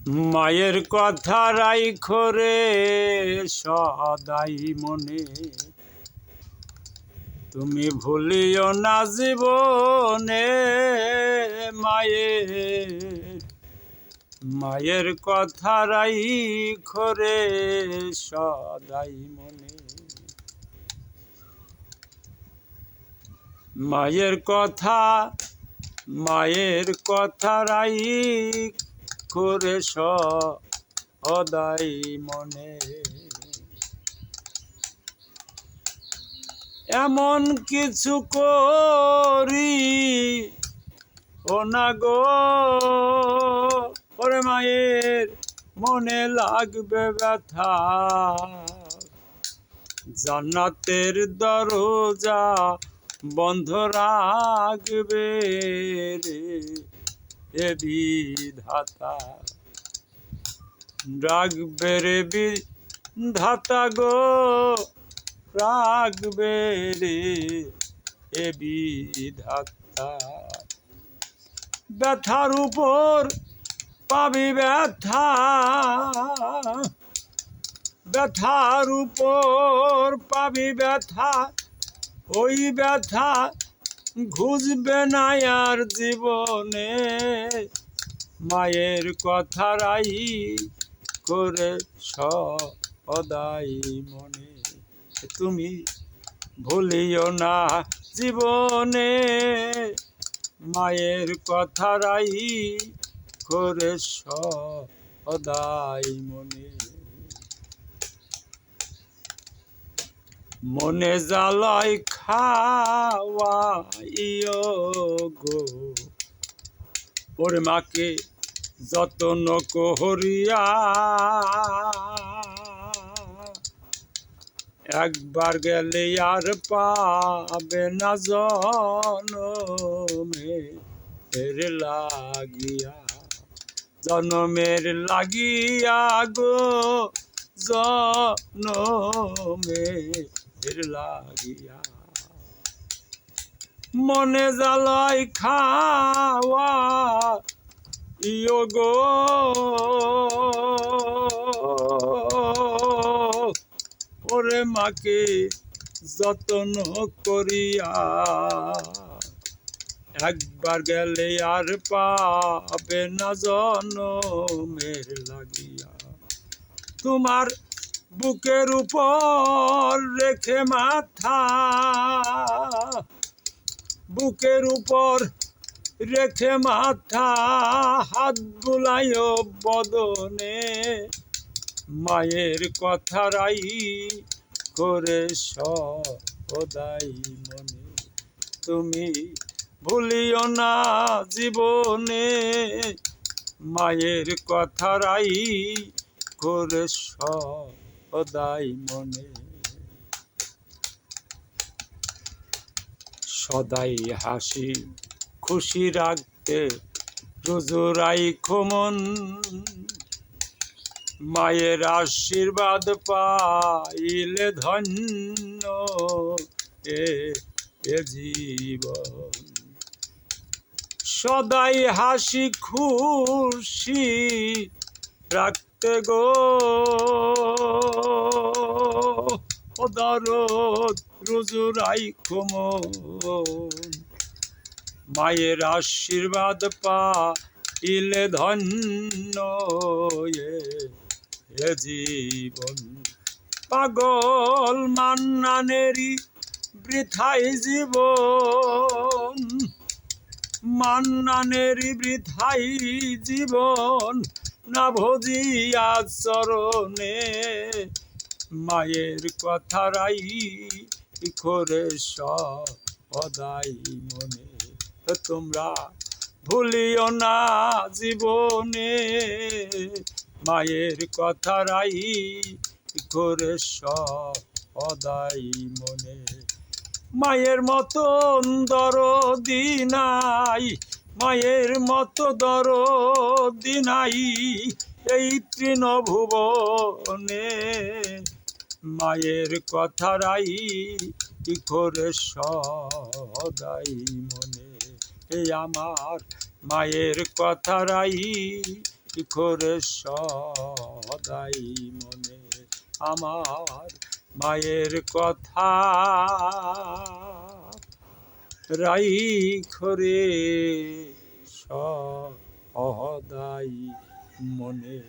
মায়ের কথা রাইখো রে সদাই মনে, তুমি ভুলিও না জীবনে মায়ের কথা রাইখো রে সদাই মনে। মায়ের কথা রাইখো রে সদাই মনে। এমন কিছু করি ও না গো, ওরে মায়ের মনে লাগবে ব্যথা, জান্নাতের দরজা বন্ধ রাখবে রে এ বিধাতা, রাখবে রে বিধাতা গো, রাখবে রে এ বিধাতা। ব্যথার উপর পাবি ব্যথা, ব্যথার উপর পাবি ব্যথা, ওই ব্যথা ঘুচবে না আর জীবনে। মায়ের কথা রাইখো রে সদাই মনে, তুমি ভুলিও না জীবনে। মায়ের কথা রাইখো রে সদাই মনে। মনে জ্বালায় খাওয়াইও গো, ওরে মাকে যতন করিয়া, একবার গেলে আর পাবে না জনমের লাগিয়া, জনমের লাগিয়া গো, জনমের লাগিয়া। মনে জ্বালায় খাওয়া ইয়ো গো, ওরে মাকে যতন করিয়া, একবার গেলে আর পাবে না জনমের লাগিয়া। তোমার বুকের উপর রেখে মাথা, বুকের উপর রেখে মাথা, হাত বুলাইও বদনে। মায়ের কথা রাইখো রে সদাই মনে, তুমি ভুলিও না জীবনে। মায়ের কথা রাইখো রে সদাই মনে। সদাই হাসি খুশি রাখতে রোজু রাইখো মন, মায়ের আশীর্বাদ পাইলে ধন্য এ জীবন। সদাই হাসি খুশি রাখতে গো, দরদ রোজু রাইখো মন, মায়ের আশীর্বাদ পাইলে ধন্য এ জীবন। পাগল মান্নানেরই বৃথাই জীবন, মান্নানেরই বৃথাই জীবন, না ভজিয়া চরণে। মায়ের কথা রাইখো রে সদাই মনে, তোমরা ভুলিও না জীবনে। মায়ের কথা রাইখো রে সদাই মনে। মায়ের মতন দরদি নাই, মায়ের মতো দরদি নাই এই তৃণভুবনে। মায়ের কথা রাইখো রে সদাই মনে, এই আমার মায়ের কথা রাইখো করে সদাই মনে। আমার মায়ের কথা রাইখো রে সদাই মনে।